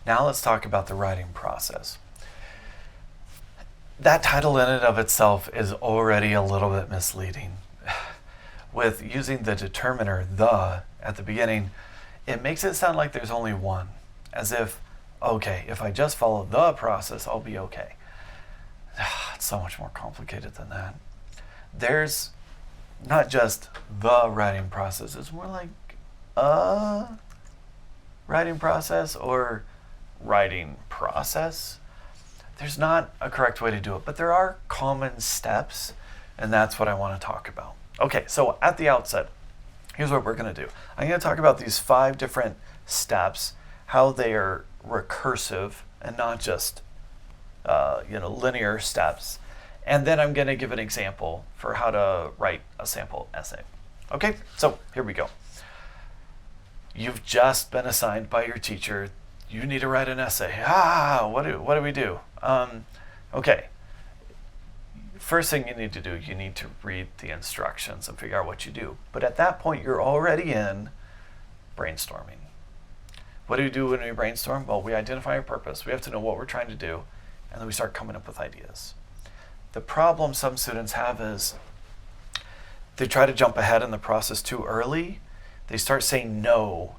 Now let's talk about the writing process. That title in and of itself is already a little bit misleading. With using the determiner, the, at the beginning, it makes it sound like there's only one. As if, okay, if I just follow the process, I'll be okay. It's so much more complicated than that. There's not just the writing process, it's more like a writing process or writing process. There's not a correct way to do it, but there are common steps, and that's what I want to talk about. Okay, so at the outset, here's what we're going to do. I'm going to talk about these 5 different steps, how they are recursive and not just linear steps. And then I'm going to give an example for how to write a sample essay. Okay, so here we go. You've just been assigned by your teacher. You need to write an essay. What do we do? Okay. First thing you need to do, you need to read the instructions and figure out what you do. But at that point, you're already in brainstorming. What do we do when we brainstorm? Well, we identify our purpose. We have to know what we're trying to do, and then we start coming up with ideas. The problem some students have is they try to jump ahead in the process too early. They start saying no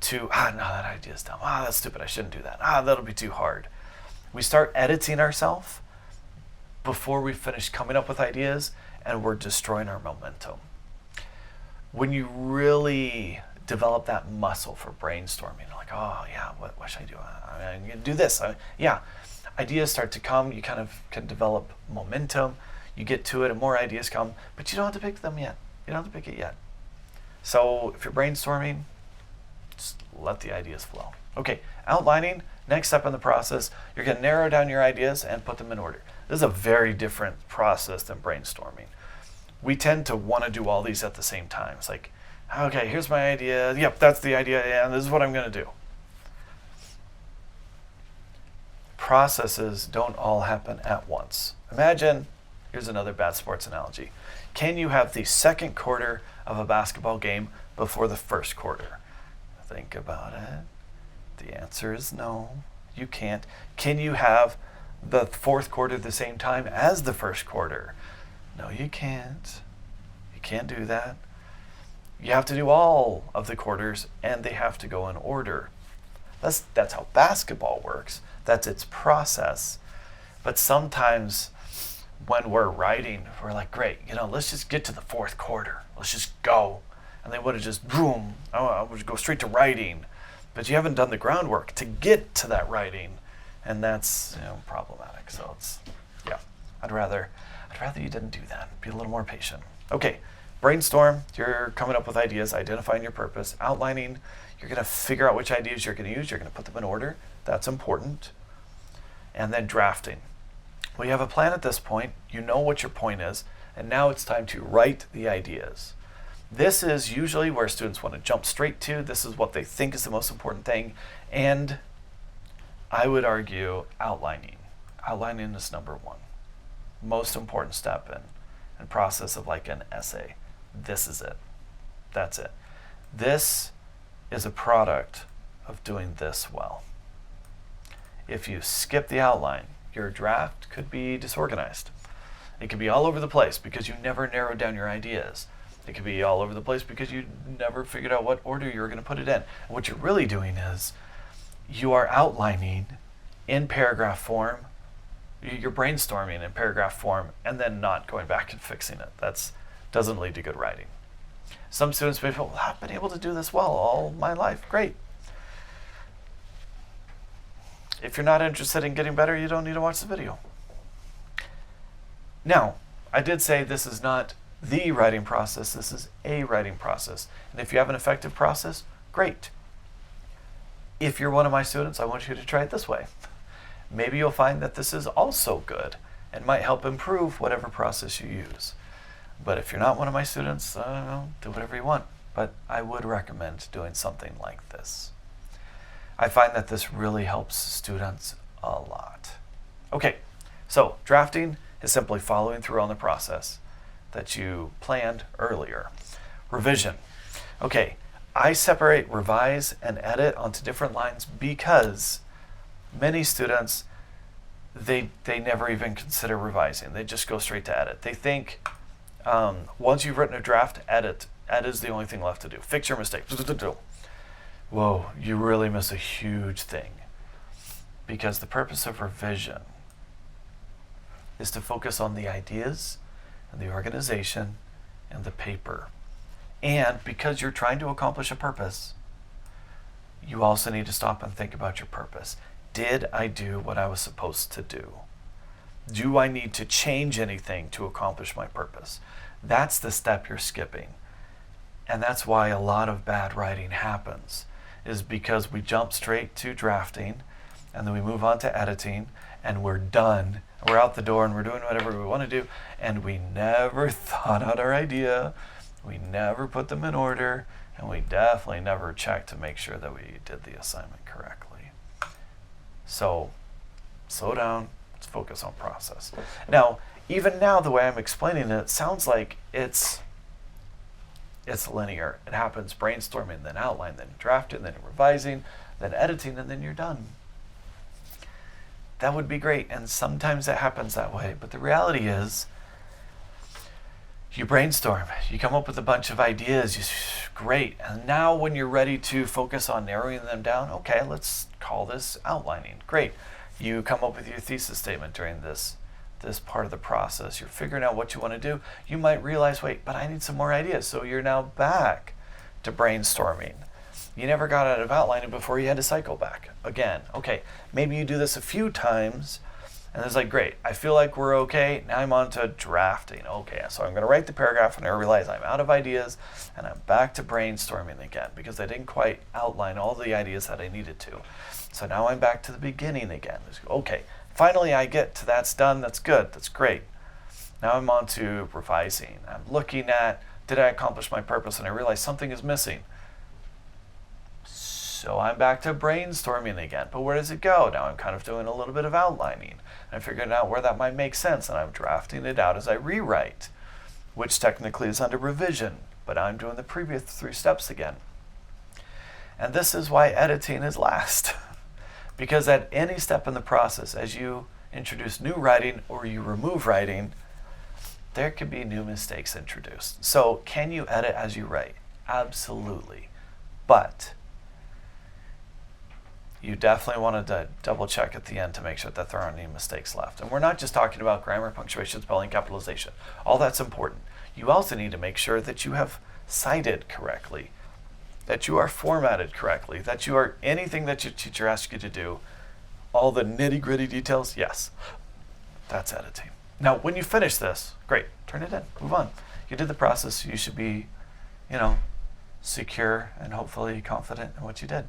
to, no, that idea's dumb. That's stupid. I shouldn't do that. That'll be too hard. We start editing ourselves before we finish coming up with ideas, and we're destroying our momentum. When you really develop that muscle for brainstorming, like, what should I do? I'm going to do this. Ideas start to come. You kind of can develop momentum. You get to it, and more ideas come, but you don't have to pick them yet. You don't have to pick it yet. So if you're brainstorming, just let the ideas flow. Okay, outlining, next step in the process, you're going to narrow down your ideas and put them in order. This is a very different process than brainstorming. We tend to want to do all these at the same time. It's like, okay, here's my idea. Yep, that's the idea, and this is what I'm going to do. Processes don't all happen at once. Imagine, here's another bad sports analogy. Can you have the second quarter of a basketball game before the first quarter? Think about it. The answer is no, you can't. Can you have the fourth quarter the same time as the first quarter? No, you can't. You can't do that. You have to do all of the quarters, and they have to go in order. That's how basketball works. That's its process. But sometimes when we're writing, we're like, great, let's just get to the fourth quarter. Let's just go. And they would have just, boom, I would go straight to writing. But you haven't done the groundwork to get to that writing. And that's problematic. So I'd rather you didn't do that. Be a little more patient. Okay, brainstorm. You're coming up with ideas, identifying your purpose, outlining. You're going to figure out which ideas you're going to use. You're going to put them in order. That's important. And then drafting. Well, you have a plan at this point. You know what your point is. And now it's time to write the ideas. This is usually where students want to jump straight to. This is what they think is the most important thing. And I would argue outlining. Outlining is number 1. Most important step in process of like an essay. This is it. That's it. This is a product of doing this well. If you skip the outline, your draft could be disorganized. It could be all over the place because you never narrowed down your ideas. It could be all over the place because you never figured out what order you were going to put it in. And what you're really doing is you are outlining in paragraph form. You're brainstorming in paragraph form and then not going back and fixing it. That doesn't lead to good writing. Some students may feel, I've been able to do this well all my life. Great. If you're not interested in getting better, you don't need to watch the video. Now, I did say this is not the writing process. This is a writing process. And if you have an effective process, great. If you're one of my students, I want you to try it this way. Maybe you'll find that this is also good and might help improve whatever process you use. But if you're not one of my students, do whatever you want. But I would recommend doing something like this. I find that this really helps students a lot. Okay, so drafting is simply following through on the process that you planned earlier. Revision. Okay, I separate revise and edit onto different lines because many students, they never even consider revising. They just go straight to edit. They think once you've written a draft, edit is the only thing left to do. Fix your mistakes. Whoa, you really miss a huge thing, because the purpose of revision is to focus on the ideas and the organization and the paper. And because you're trying to accomplish a purpose, you also need to stop and think about your purpose. Did I do what I was supposed to do? Do I need to change anything to accomplish my purpose? That's the step you're skipping. And that's why a lot of bad writing happens, is because we jump straight to drafting and then we move on to editing and we're done. We're out the door and we're doing whatever we want to do, and we never thought out our idea. We never put them in order, and we definitely never checked to make sure that we did the assignment correctly. So slow down, let's focus on process. Now, even now, the way I'm explaining it sounds like it's linear. It happens brainstorming, then outline, then drafting, then revising, then editing, and then you're done. That would be great, and sometimes it happens that way. But the reality is, you brainstorm, you come up with a bunch of ideas, great. And now when you're ready to focus on narrowing them down, okay, let's call this outlining. Great. You come up with your thesis statement during this part of the process. You're figuring out what you want to do. You might realize, wait, but I need some more ideas. So you're now back to brainstorming. You never got out of outlining before you had to cycle back again. Okay, maybe you do this a few times, and it's like, great, I feel like we're okay. Now I'm on to drafting. Okay, so I'm going to write the paragraph, and I realize I'm out of ideas, and I'm back to brainstorming again because I didn't quite outline all the ideas that I needed to. So now I'm back to the beginning again. Okay, finally I get to that's done. That's good. That's great. Now I'm on to revising. I'm looking at, did I accomplish my purpose? And I realize something is missing. So I'm back to brainstorming again. But where does it go? Now I'm kind of doing a little bit of outlining. I'm figuring out where that might make sense, and I'm drafting it out as I rewrite, which technically is under revision, but I'm doing the previous 3 steps again. And this is why editing is last. Because at any step in the process, as you introduce new writing or you remove writing, there could be new mistakes introduced. So can you edit as you write? Absolutely. But you definitely want to double check at the end to make sure that there aren't any mistakes left. And we're not just talking about grammar, punctuation, spelling, capitalization. All that's important. You also need to make sure that you have cited correctly, that you are formatted correctly, that you are anything that your teacher asks you to do. All the nitty-gritty details, yes, that's editing. Now, when you finish this, great, turn it in, move on. You did the process. You should be, secure and hopefully confident in what you did.